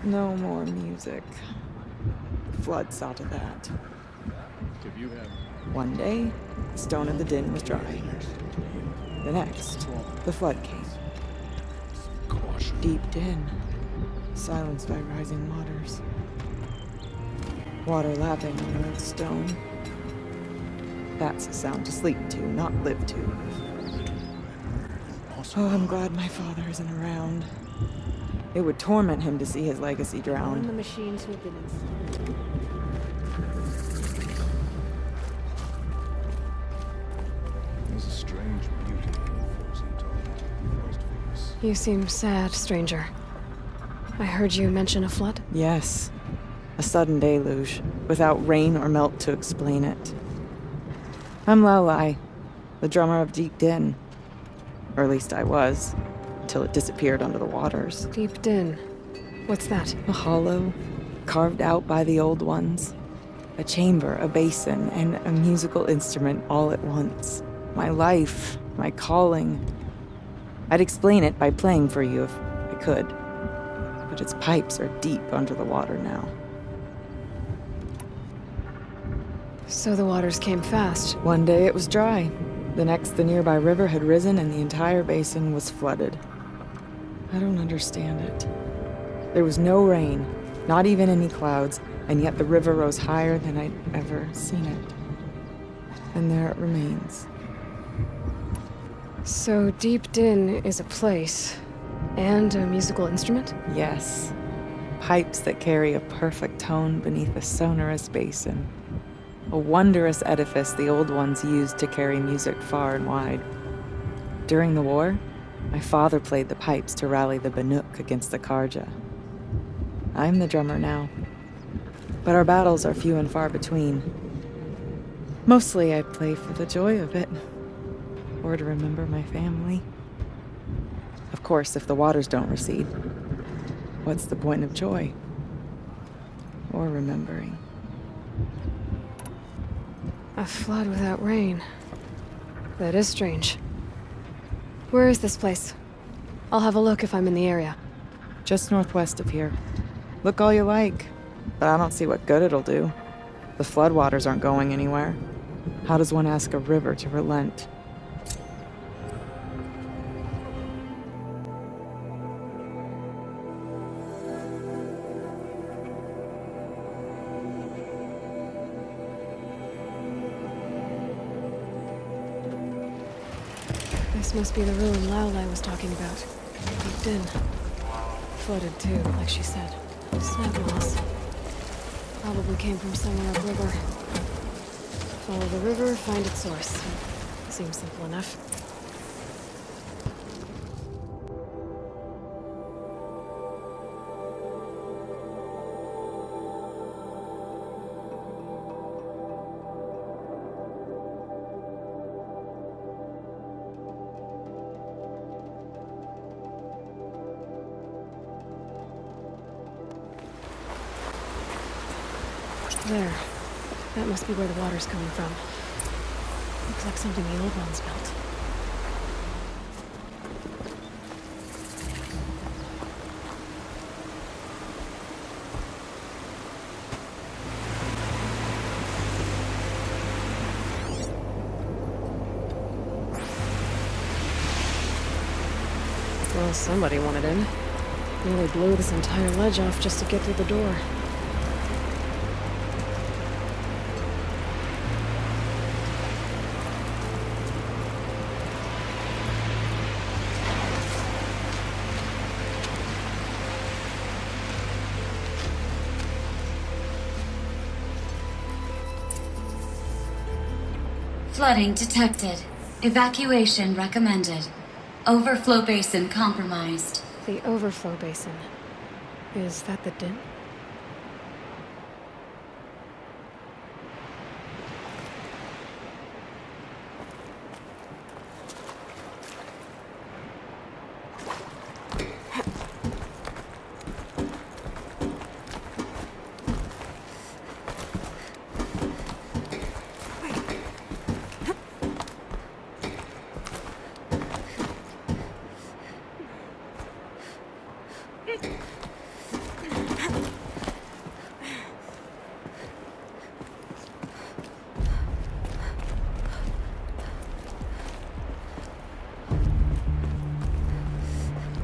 No more music. The flood saw to that. One day, the stone of the din was dry. The next, the flood came. Deep din, silenced by rising waters. Water lapping on old stone. That's a sound to sleep to, not live to. Oh, I'm glad my father isn't around. It would torment him to see his legacy drown. The machines who've been installed. There's a strange beauty in the frozen time. You seem sad, stranger. I heard you mention a flood? Yes. A sudden deluge, without rain or melt to explain it. I'm Lelai, the drummer of Deep Din. Or at least I was, until it disappeared under the waters. Deep Din. What's that? A hollow, carved out by the old ones. A chamber, a basin, and a musical instrument all at once. My life, my calling. I'd explain it by playing for you if I could. But its pipes are deep under the water now. So the waters came fast. One day it was dry. The next, the nearby river had risen and the entire basin was flooded. I don't understand it. There was no rain, not even any clouds, and yet the river rose higher than I'd ever seen it. And there it remains. So Deep Din is a place, and a musical instrument? Yes. Pipes that carry a perfect tone beneath a sonorous basin. A wondrous edifice the old ones used to carry music far and wide. During the war, my father played the pipes to rally the Banuk against the Karja. I'm the drummer now, but our battles are few and far between. Mostly I play for the joy of it, or to remember my family. Of course, if the waters don't recede, what's the point of joy? Or remembering? A flood without rain. That is strange. Where is this place? I'll have a look if I'm in the area. Just northwest of here. Look all you like, but I don't see what good it'll do. The floodwaters aren't going anywhere. How does one ask a river to relent? This must be the ruin Laolai was talking about. Deep Din. Flooded too, like she said. Snap moss. Probably came from somewhere upriver. Follow the river, find its source. Seems simple enough. There. That must be where the water's coming from. Looks like something the old ones built. Well, somebody wanted in. Nearly blew this entire ledge off just to get through the door. Flooding detected. Evacuation recommended. Overflow basin compromised. The overflow basin. Is that the din?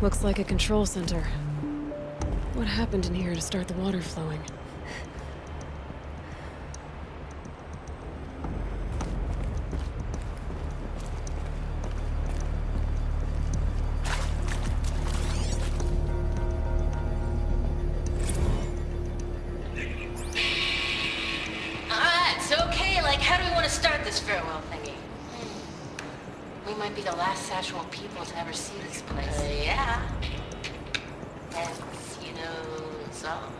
Looks like a control center. What happened in here to start the water flowing? It's okay. Like, how do we want to start this farewell thingy? We might be the last actual people to ever see this place. Yeah. Hence, you know, song.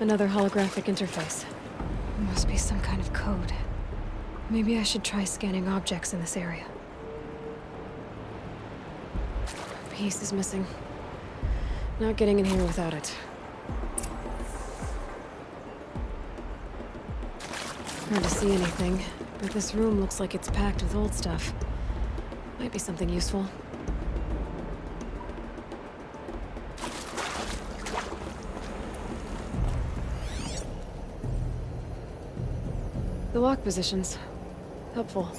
Another holographic interface. Must be some kind of code. Maybe I should try scanning objects in this area. A piece is missing. Not getting in here without it. Hard to see anything, but this room looks like it's packed with old stuff. Might be something useful. The lock positions. Helpful.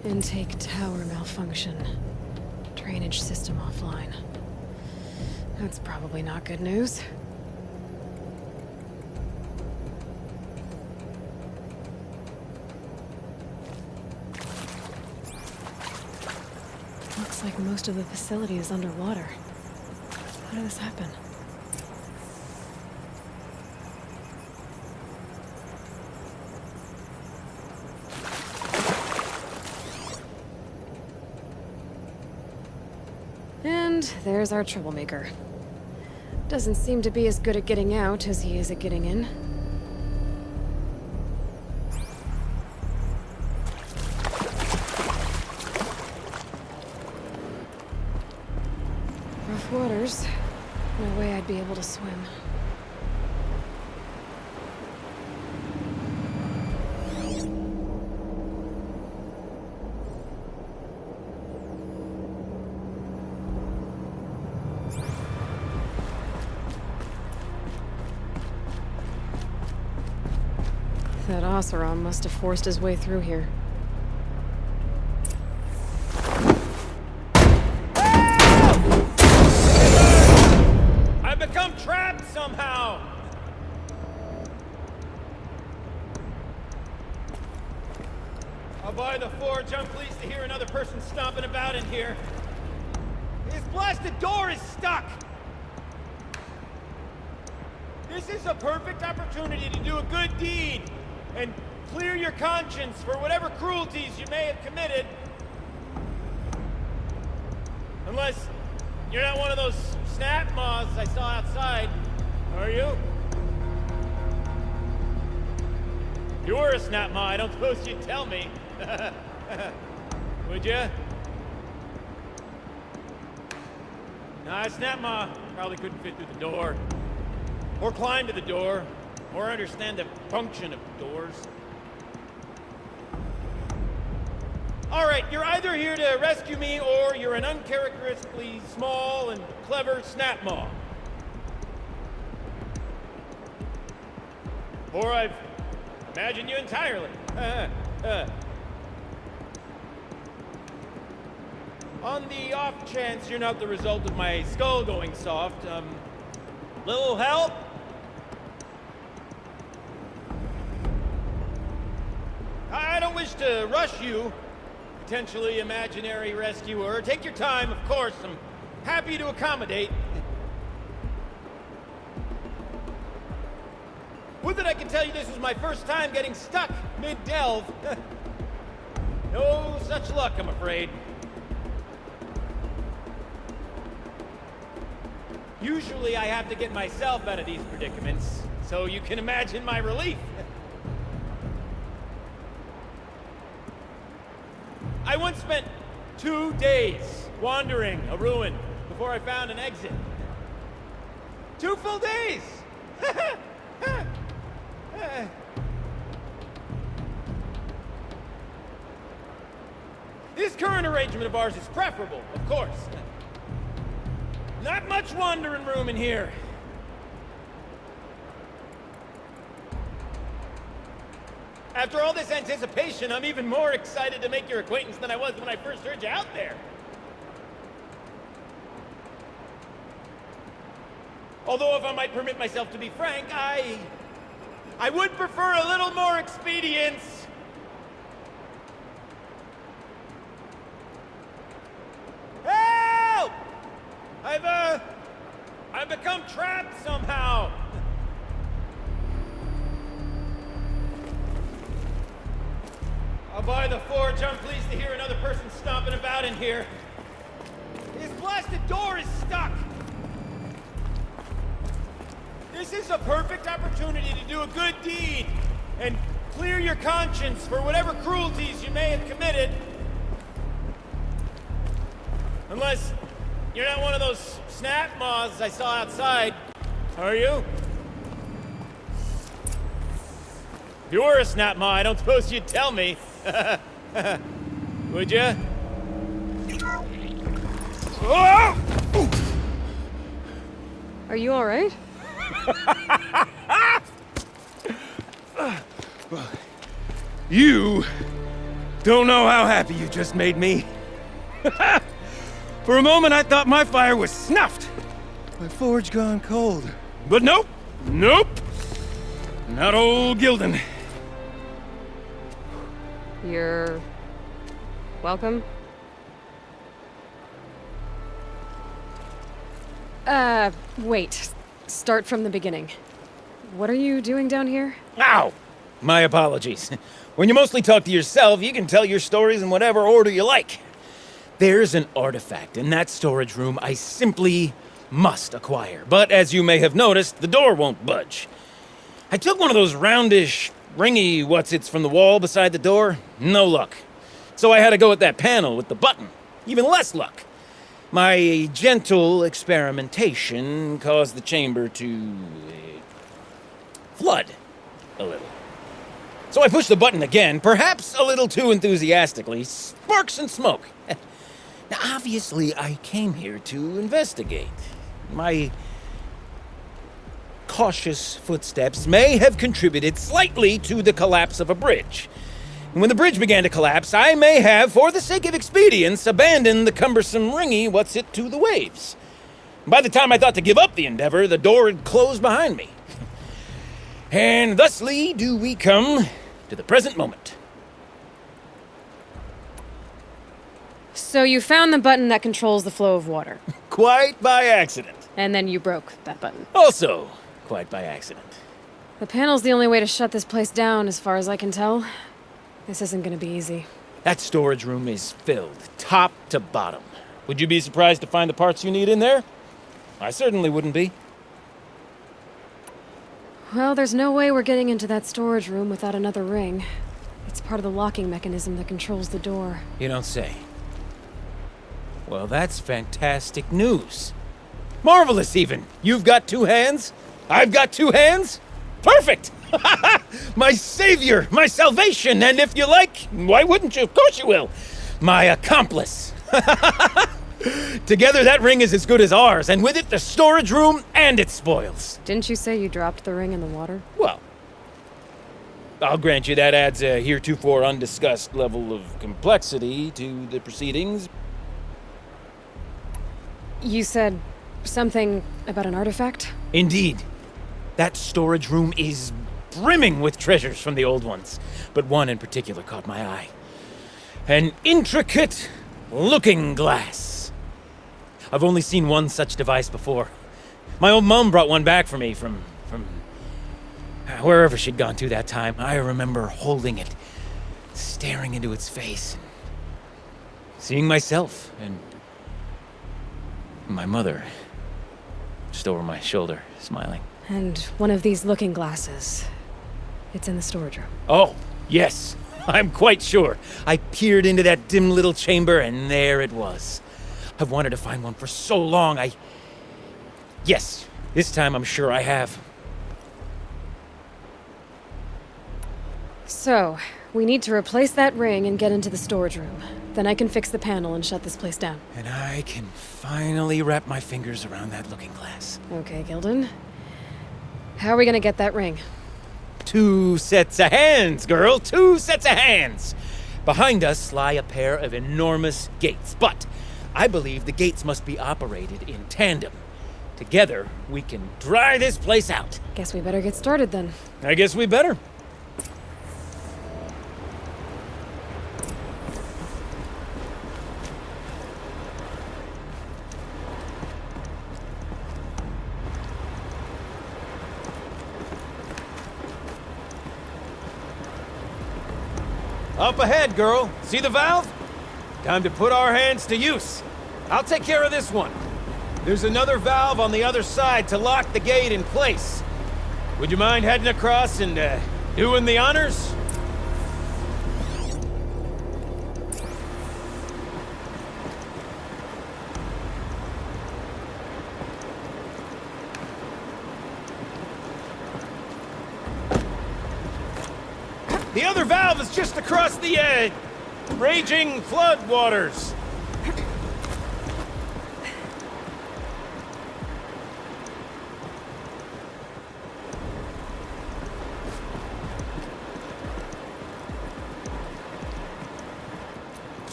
Intake tower malfunction. Drainage system offline. That's probably not good news. Looks like most of the facility is underwater. How did this happen? And there's our troublemaker. Doesn't seem to be as good at getting out as he is at getting in. Rough waters. No way I'd be able to swim. That Oseram must have forced his way through here. I've become trapped somehow! I'll buy the forge. I'm pleased to hear another person stomping about in here. This blasted door is stuck! This is a perfect opportunity to do a good deed and clear your conscience for whatever cruelties you may have committed. Unless you're not one of those snap moths I saw outside, are you? If you were a snap moth, I don't suppose you'd tell me. Would you? Nah, a snap moth probably couldn't fit through the door. Or climb to the door. Or understand the function of doors. Alright, you're either here to rescue me, or you're an uncharacteristically small and clever snap moth. Or I've imagined you entirely. On the off chance you're not the result of my skull going soft, little help? I don't wish to rush you, potentially imaginary rescuer. Take your time, of course. I'm happy to accommodate. Would that I could tell you this was my first time getting stuck mid-delve. No such luck, I'm afraid. Usually I have to get myself out of these predicaments, so you can imagine my relief. I once spent 2 days wandering a ruin before I found an exit. 2 full days! This current arrangement of ours is preferable, of course. Not much wandering room in here. After all this anticipation, I'm even more excited to make your acquaintance than I was when I first heard you out there. Although, if I might permit myself to be frank, I would prefer a little more expedience. Help! I've become trapped somehow. I'll buy the forge. I'm pleased to hear another person stomping about in here. This blasted door is stuck. This is a perfect opportunity to do a good deed and clear your conscience for whatever cruelties you may have committed. Unless you're not one of those snap moths I saw outside, are you? If you were a snap moth, I don't suppose you'd tell me. Would you? Oh! Are you all right? You don't know how happy you just made me. For a moment, I thought my fire was snuffed. My forge gone cold. But nope. Nope. Not old Gildan. You're... welcome? Wait. Start from the beginning. What are you doing down here? Ow! My apologies. When you mostly talk to yourself, you can tell your stories in whatever order you like. There's an artifact in that storage room I simply must acquire. But as you may have noticed, the door won't budge. I took one of those roundish, ringy what's-its from the wall beside the door. No luck. So I had to go with that panel with the button. Even less luck. My gentle experimentation caused the chamber to flood a little. So I pushed the button again, perhaps a little too enthusiastically. Sparks and smoke. Now, obviously, I came here to investigate. My cautious footsteps may have contributed slightly to the collapse of a bridge. And when the bridge began to collapse, I may have, for the sake of expedience, abandoned the cumbersome ringy what's-it to the waves. By the time I thought to give up the endeavor, the door had closed behind me. And thusly do we come to the present moment. So you found the button that controls the flow of water. Quite by accident. And then you broke that button. Also, quite by accident. The panel's the only way to shut this place down, as far as I can tell. This isn't gonna be easy. That storage room is filled, top to bottom. Would you be surprised to find the parts you need in there? I certainly wouldn't be. Well, there's no way we're getting into that storage room without another ring. It's part of the locking mechanism that controls the door. You don't say. Well, that's fantastic news. Marvelous, even. You've got 2 hands. I've got 2 hands. Perfect! My savior, my salvation, and if you like, why wouldn't you? Of course you will. My accomplice. Together, that ring is as good as ours, and with it, the storage room and its spoils. Didn't you say you dropped the ring in the water? Well, I'll grant you that adds a heretofore undiscussed level of complexity to the proceedings. You said something about an artifact? Indeed. That storage room is brimming with treasures from the old ones, but one in particular caught my eye. An intricate looking glass. I've only seen one such device before. My old mum brought one back for me from Wherever she'd gone to that time, I remember holding it, staring into its face, seeing myself and my mother just over my shoulder, smiling. And one of these looking glasses. It's in the storage room. Oh, yes, I'm quite sure. I peered into that dim little chamber, and there it was. I've wanted to find one for so long. Yes, this time I'm sure I have. So, we need to replace that ring and get into the storage room. Then I can fix the panel and shut this place down. And I can finally wrap my fingers around that looking glass. Okay, Gilden. How are we gonna get that ring? 2 sets of hands, girl! 2 sets of hands! Behind us lie a pair of enormous gates, but I believe the gates must be operated in tandem. Together, we can dry this place out. Guess we better get started then. I guess we better. Up ahead, girl. See the valve? Time to put our hands to use. I'll take care of this one. There's another valve on the other side to lock the gate in place. Would you mind heading across and, doing the honors? The other valve is just across the, raging flood waters.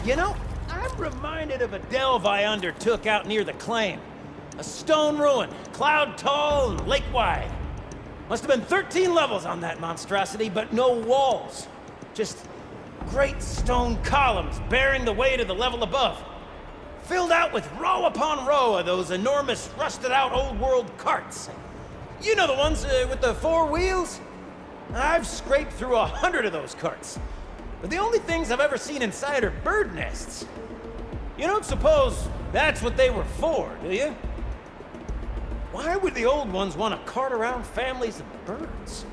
You know, I'm reminded of a delve I undertook out near the claim. A stone ruin, cloud tall and lake wide. Must have been 13 levels on that monstrosity, but no walls. Just great stone columns bearing the weight of the level above. Filled out with row upon row of those enormous rusted out old world carts. You know the ones with the 4 wheels? I've scraped through 100 of those carts. But the only things I've ever seen inside are bird nests. You don't suppose that's what they were for, do you? Why would the old ones want to cart around families of birds?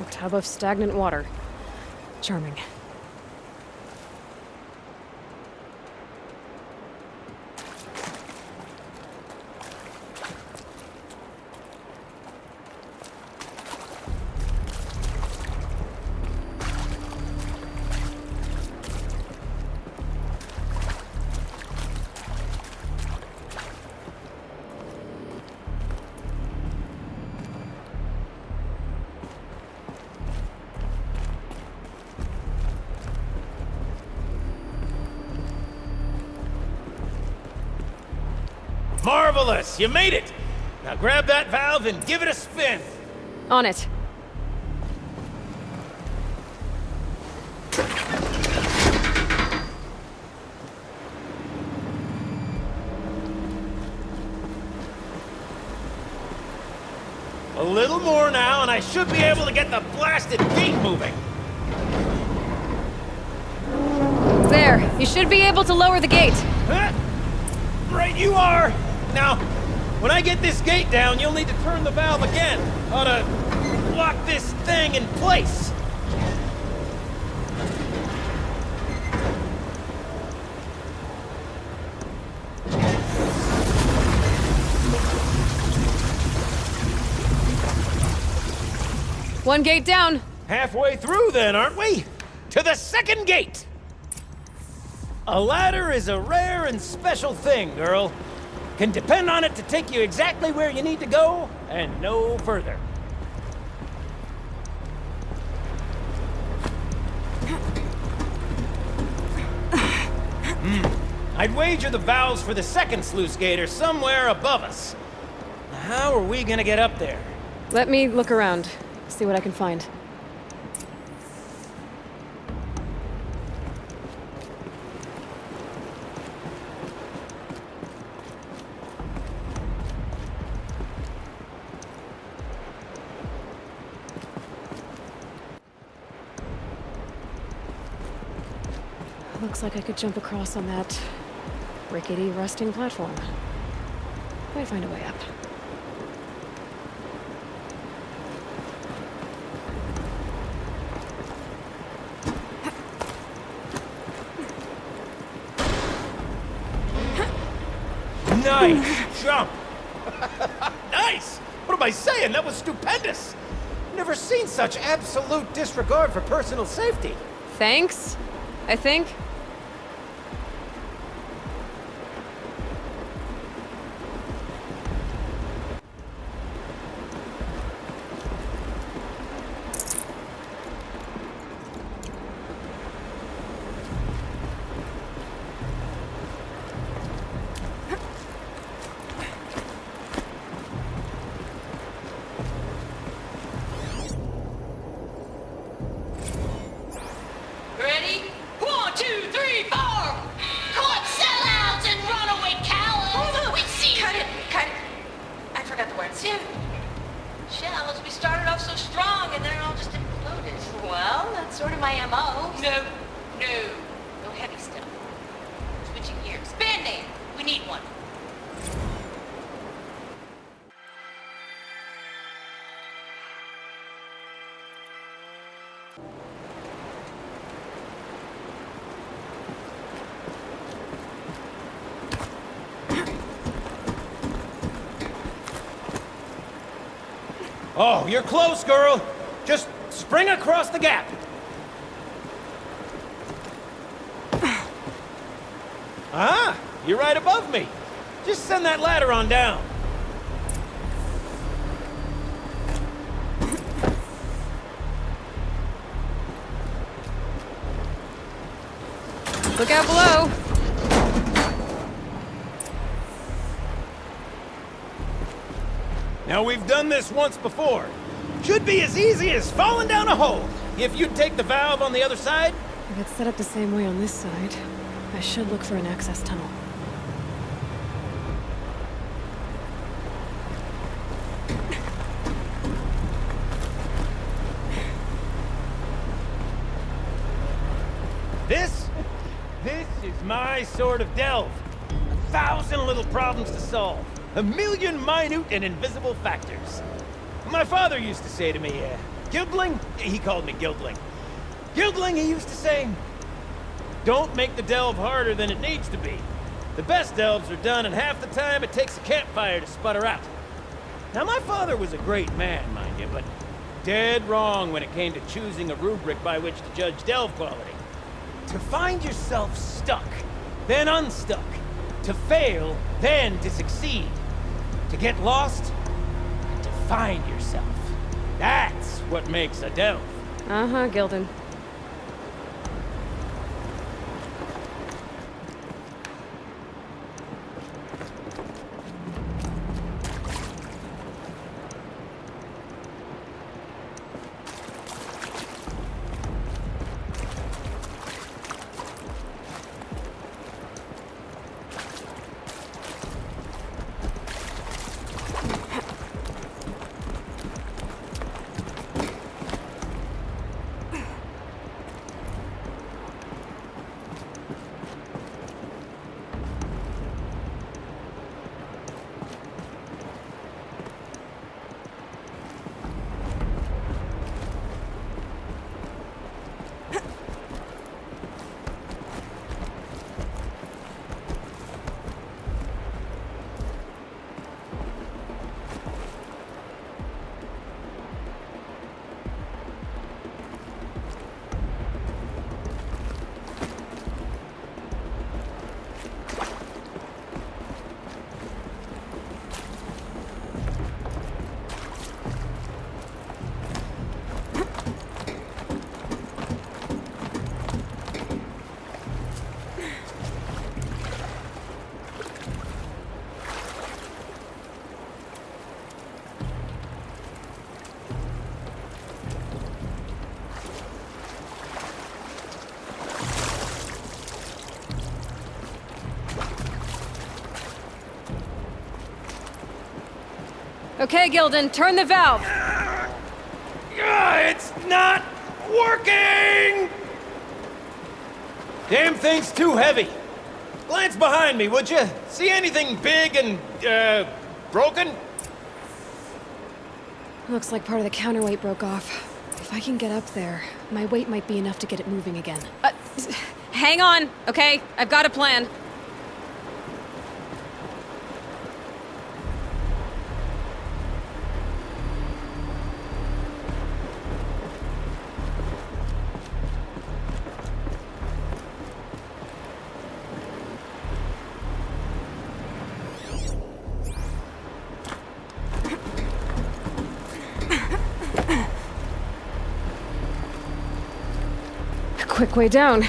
Tub of stagnant water. Charming. Marvelous! You made it! Now grab that valve and give it a spin! On it. A little more now, and I should be able to get the blasted gate moving! There. You should be able to lower the gate. Huh? Right you are! Now, when I get this gate down, you'll need to turn the valve again. Ought to lock this thing in place. One gate down. Halfway through then, aren't we? To the second gate! A ladder is a rare and special thing, girl. Can depend on it to take you exactly where you need to go, and no further. I'd wager the valves for the second sluice gate are somewhere above us. How are we gonna get up there? Let me look around, see what I can find. Looks like I could jump across on that rickety, rusting platform. Might find a way up. Nice jump! Nice! What am I saying? That was stupendous! Never seen such absolute disregard for personal safety. Thanks, I think. Ready? 1, 2, 3, 4! Court sellouts and runaway cowards! We see Cut it! I forgot the words. Yeah. Shells, we started off so strong and then it all just imploded. Well, that's sort of my MO. No. Go heavy stuff. Switching gears. Band-aid! We need one. Oh, you're close, girl. Just spring across the gap. Ah, you're right above me. Just send that ladder on down. Look out below! Now, we've done this once before. Should be as easy as falling down a hole. If you take the valve on the other side. If it's set up the same way on this side, I should look for an access tunnel. This is my sort of delve. 1,000 little problems to solve. 1,000,000 minute and invisible factors. My father used to say to me, Gildling? He called me Gildling. Gildling, he used to say, don't make the delve harder than it needs to be. The best delves are done in half the time it takes a campfire to sputter out. Now, my father was a great man, mind you, but dead wrong when it came to choosing a rubric by which to judge delve quality. To find yourself stuck, then unstuck. To fail, then to succeed. To get lost, and to find yourself. That's what makes a delve. Uh-huh, Gildan. Okay, Gilden, turn the valve. It's not working! Damn thing's too heavy. Glance behind me, would you? See anything big and, broken? Looks like part of the counterweight broke off. If I can get up there, my weight might be enough to get it moving again. Hang on, okay? I've got a plan. Quick way down.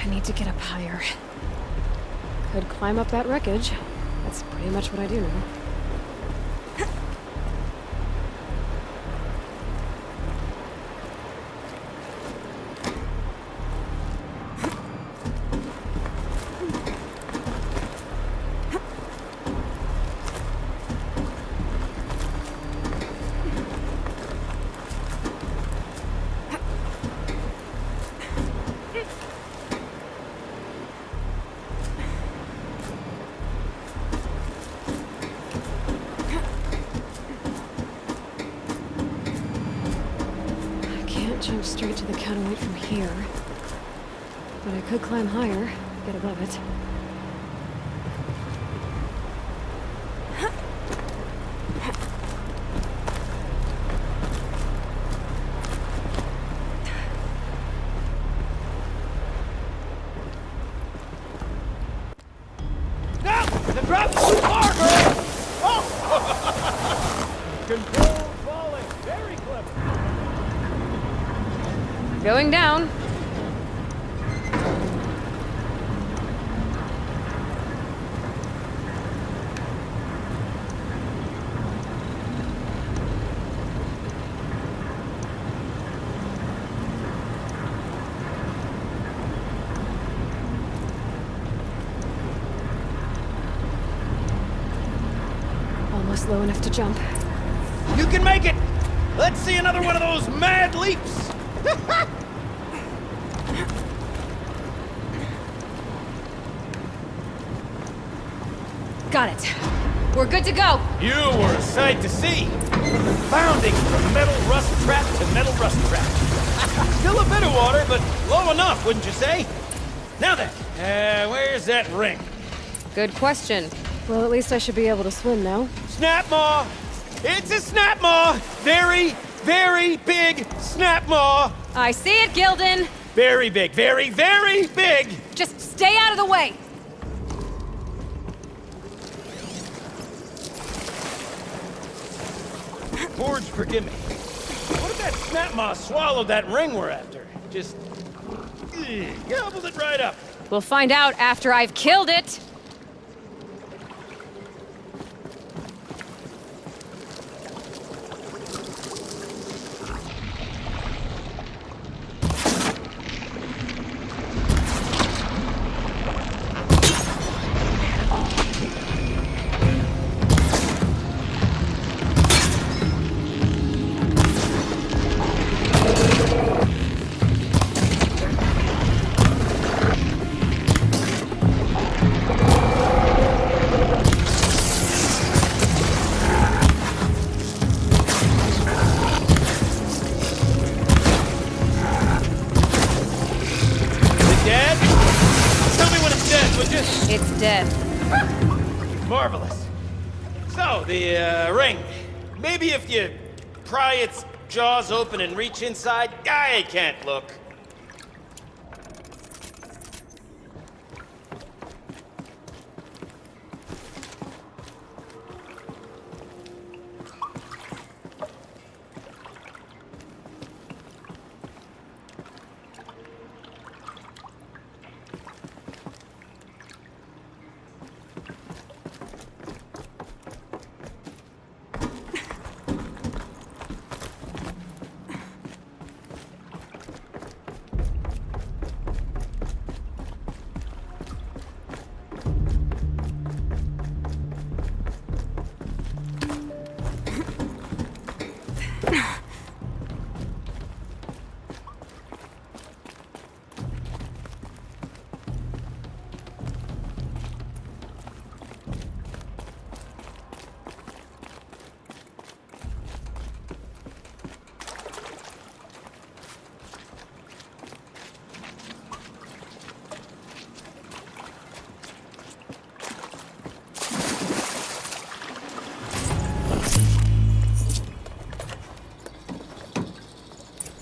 I need to get up higher. Could climb up that wreckage. That's pretty much what I do now. Jump straight to the counterweight from here. But I could climb higher, get above it. No! The drop's too far, girl! Oh! Control falling. Very clever. Going down. Almost low enough to jump. You can make it! Let's see another one of those mad leaps! Got it. We're good to go. You were a sight to see. Bounding from metal rust trap to metal rust trap. Still a bit of water, but low enough, wouldn't you say? Now then, where's that ring? Good question. Well, at least I should be able to swim now. Snap maw! It's a snap maw! Very, very big snap maw! I see it, Gilden. Very big, very, very big! Just stay out of the way. Forge, forgive me. What if that snap maw swallowed that ring we're after? Just gobbled it right up. We'll find out after I've killed it. It's dead. Marvelous. So, the ring. Maybe if you pry its jaws open and reach inside, I can't look.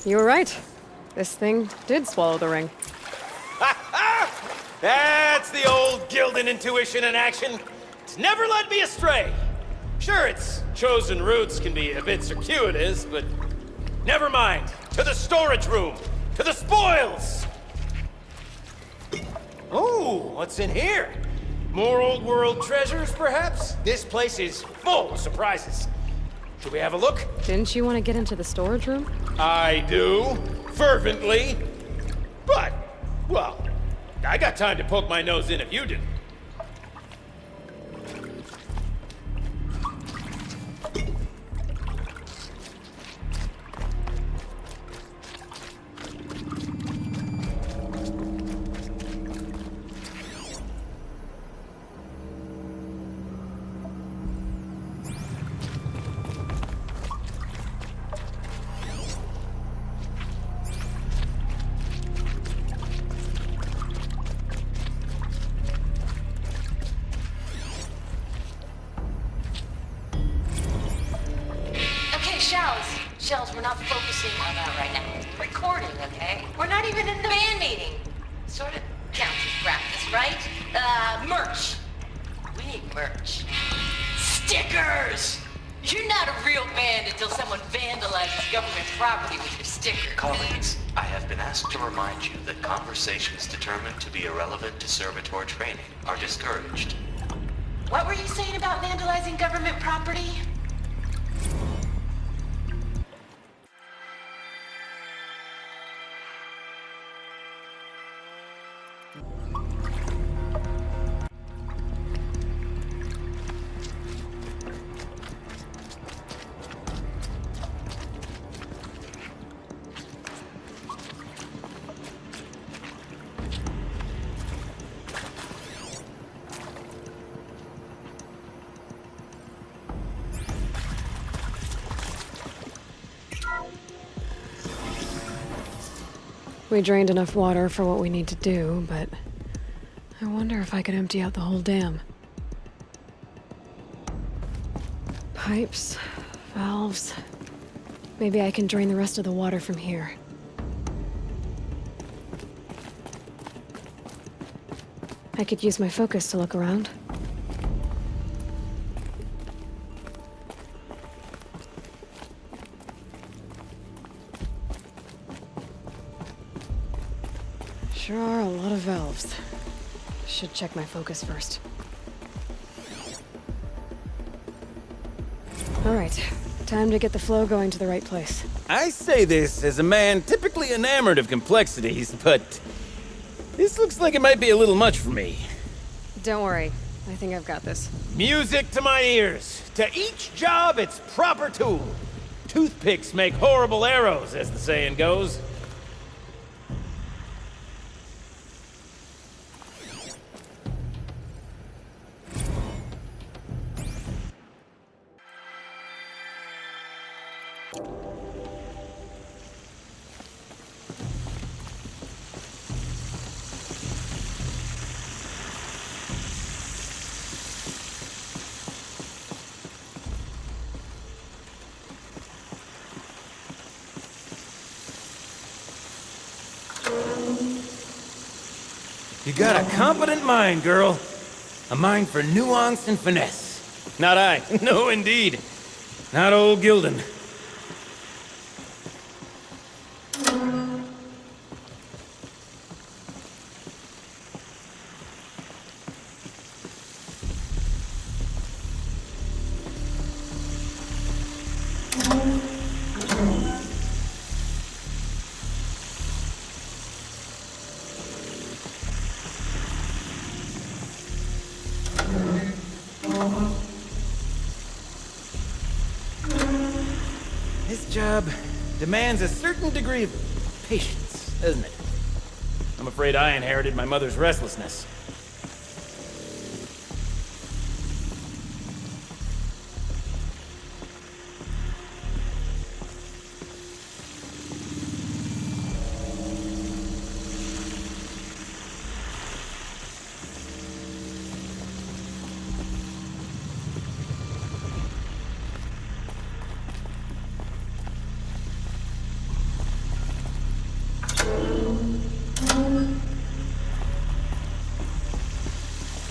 You were right. This thing did swallow the ring. That's the old Gildan intuition in action. It's never led me astray. Sure, its chosen routes can be a bit circuitous, but never mind. To the storage room! To the spoils! Oh, what's in here? More old world treasures, perhaps? This place is full of surprises. Should we have a look? Didn't you want to get into the storage room? I do. Fervently. But, well, I got time to poke my nose in if you didn't. Shells, we're not focusing on that right now. We're recording, okay? We're not even in the band meeting. Sort of counts as practice, right? Merch. We need merch. Stickers! You're not a real band until someone vandalizes government property with your sticker. Colleagues, I have been asked to remind you that conversations determined to be irrelevant to servitor training are discouraged. What were you saying about vandalizing government property? We drained enough water for what we need to do, but I wonder if I could empty out the whole dam. Pipes, valves. Maybe I can drain the rest of the water from here. I could use my focus to look around. Sure are a lot of valves. Should check my focus first. Alright, time to get the flow going to the right place. I say this as a man typically enamored of complexities, but this looks like it might be a little much for me. Don't worry, I think I've got this. Music to my ears. To each job, its proper tool. Toothpicks make horrible arrows, as the saying goes. You got a competent mind, girl. A mind for nuance and finesse. Not I. No, indeed. Not old Gildan. This job demands a certain degree of patience, doesn't it? I'm afraid I inherited my mother's restlessness.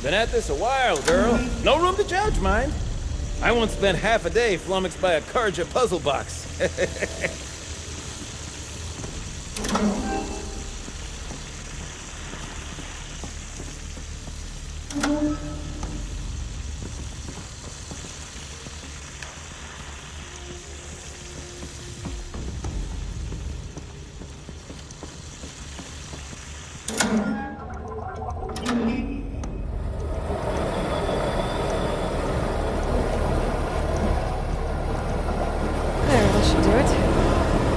Been at this a while, girl. No room to judge, mind. I once spent half a day flummoxed by a Karja puzzle box. There, that should do it.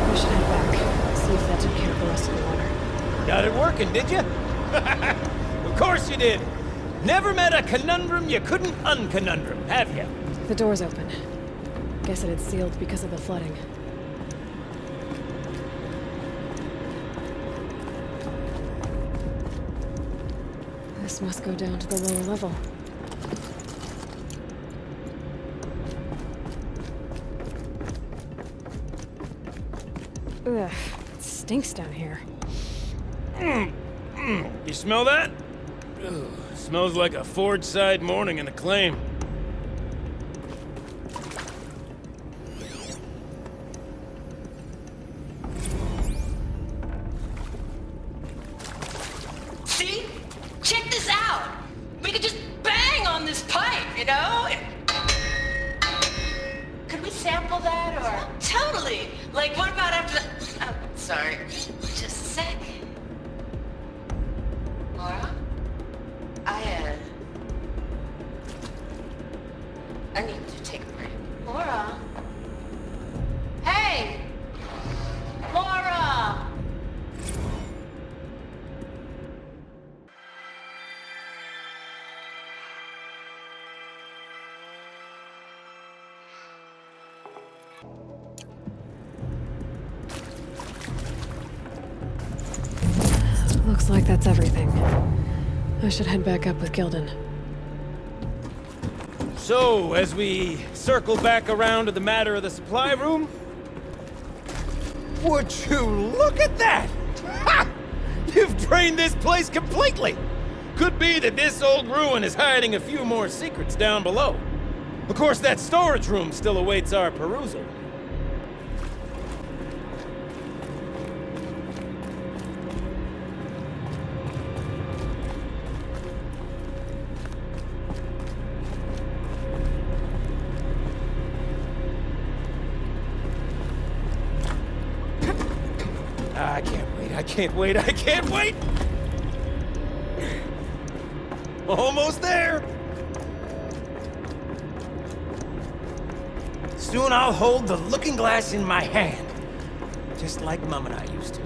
We should head back. See if that took care of the rest of the water. Got it working, did you? Of course you did. Never met a conundrum you couldn't unconundrum, have you? The door's open. Guess it had sealed because of the flooding. This must go down to the lower level. Ugh, it stinks down here. You smell that? Ugh, smells like a forge-side morning in the claim. See? Check this out! We could just bang on this pipe, you know? Could we sample that, or? Totally! Like, what about after the... Oh, sorry. Just a sec. Laura? I need to take a break. Laura? Hey! Laura! Looks like that's everything. I should head back up with Gildan. So, as we circle back around to the matter of the supply room, would you look at that? Ha! You've drained this place completely. Could be that this old ruin is hiding a few more secrets down below. Of course, that storage room still awaits our perusal. I can't wait! Almost there! Soon I'll hold the looking glass in my hand, just like Mum and I used to.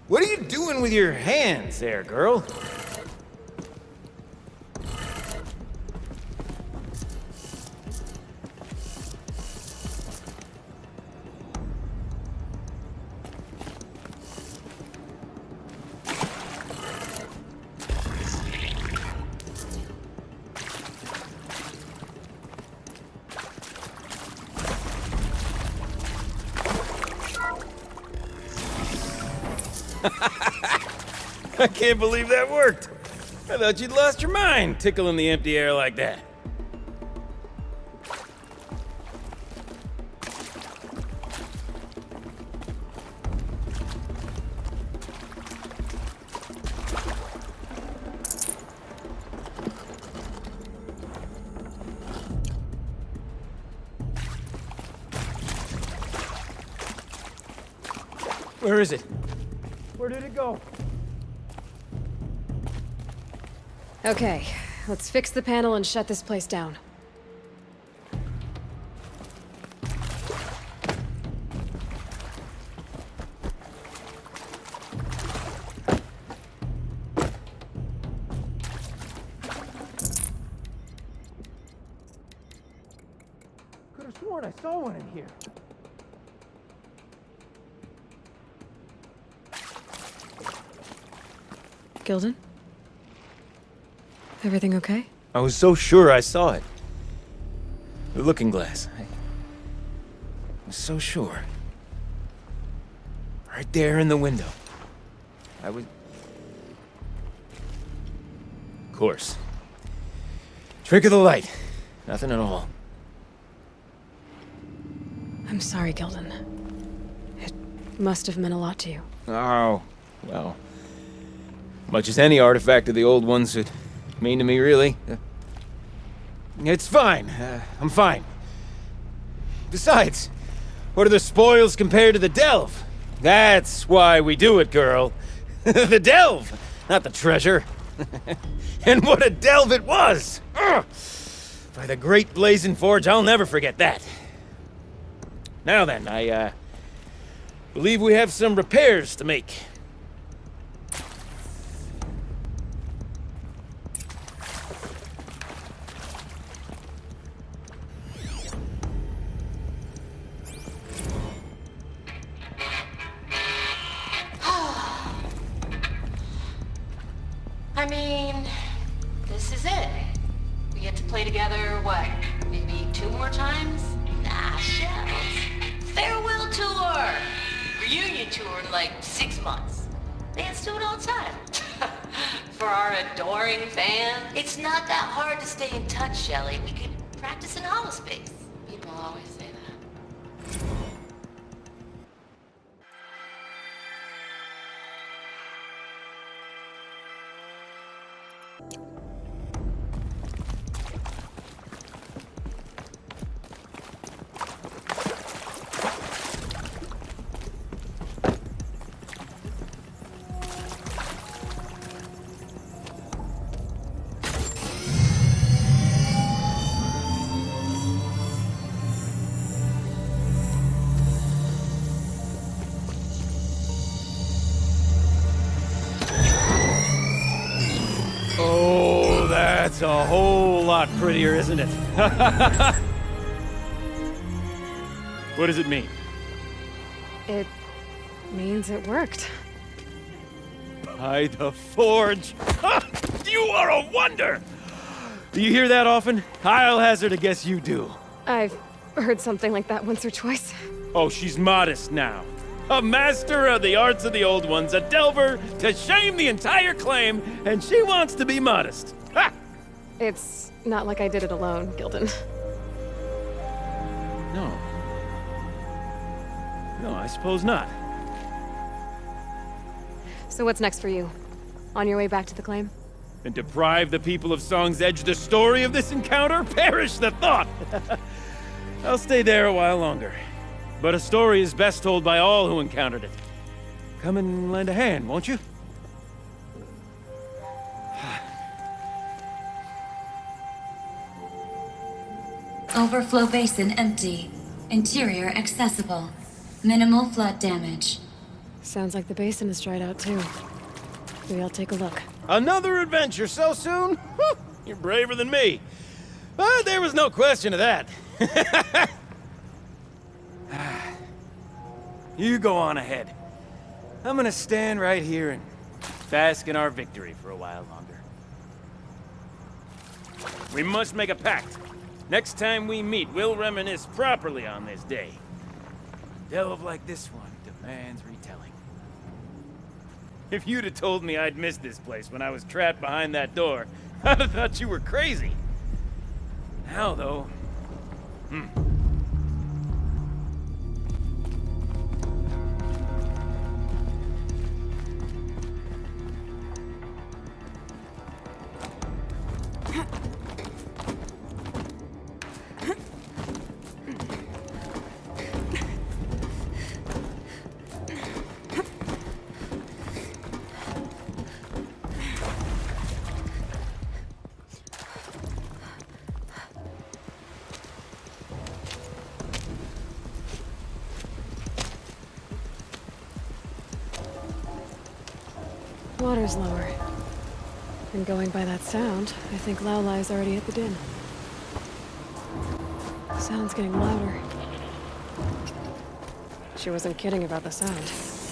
What are you doing with your hands there, girl? I can't believe that worked. I thought you'd lost your mind, tickling the empty air like that. Where is it? Where did it go? Okay, let's fix the panel and shut this place down. saw one in here. Gilden? Everything okay? I was so sure I saw it. The looking glass. I was so sure. Right there in the window. I was... Of course. Trick of the light. Nothing at all. I'm sorry, Gilden. It must have meant a lot to you. Oh, well. Much as any artifact of the old ones would mean to me, really. It's fine. I'm fine. Besides, what are the spoils compared to the delve? That's why we do it, girl. The delve, not the treasure. And what a delve it was! Ugh. By the great blazing forge, I'll never forget that. Now then, I believe we have some repairs to make. I mean, this is it. We get to play together, what, maybe 2 more times? Nah, shells. Farewell tour! Reunion tour in like 6 months. Fans do it all the time. For our adoring fans, it's not that hard to stay in touch, Shelly. We could practice in holospace. People always say that. Oh, that's a whole lot prettier, isn't it? What does it mean? It means it worked. By the forge! You are a wonder! Do you hear that often? I'll hazard a guess you do. I've heard something like that once or twice. Oh, she's modest now. A master of the arts of the old ones, a delver to shame the entire claim, and she wants to be modest. Ha! It's not like I did it alone, Gilden. No. No, I suppose not. So what's next for you? On your way back to the claim? And deprive the people of Song's Edge the story of this encounter? Perish the thought! I'll stay there a while longer. But a story is best told by all who encountered it. Come and lend a hand, won't you? Overflow basin empty. Interior accessible. Minimal flood damage. Sounds like the basin is dried out too. Maybe I'll take a look. Another adventure so soon? Whew, you're braver than me. But there was no question of that. You go on ahead. I'm gonna stand right here and bask in our victory for a while longer. We must make a pact. Next time we meet, we'll reminisce properly on this day. A delve like this one demands retelling. If you'd have told me I'd missed this place when I was trapped behind that door, I'd have thought you were crazy. Now, though... Water's lower. And going by that sound, I think Laolai's already at the din. Sound's getting louder. She wasn't kidding about the sound.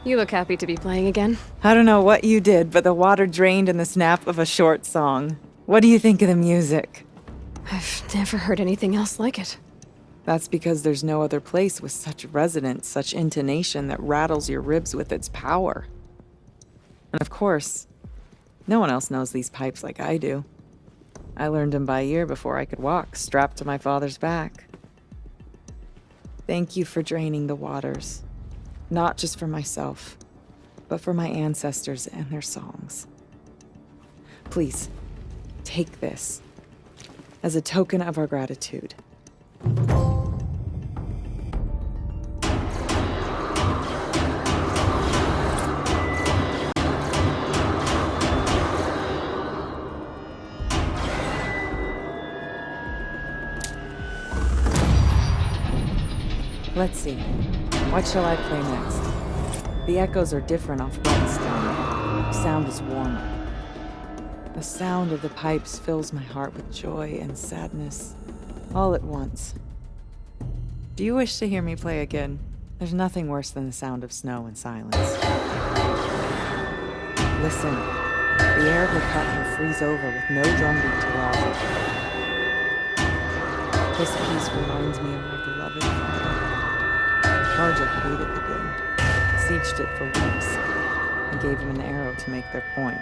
You look happy to be playing again. I don't know what you did, but the water drained in the snap of a short song. What do you think of the music? I've never heard anything else like it. That's because there's no other place with such resonance, such intonation that rattles your ribs with its power. And of course, no one else knows these pipes like I do. I learned them by ear before I could walk, strapped to my father's back. Thank you for draining the waters. Not just for myself, but for my ancestors and their songs. Please, take this as a token of our gratitude. Let's see. What shall I play next? The echoes are different off Whetstone. The sound is warmer. The sound of the pipes fills my heart with joy and sadness, all at once. Do you wish to hear me play again? There's nothing worse than the sound of snow and silence. Listen. The air of the cut will freeze over with no drumbeat to rouse it. This piece reminds me of my beloved father. Karja hated the wind, besieged it for weeks, and gave him an arrow to make their point.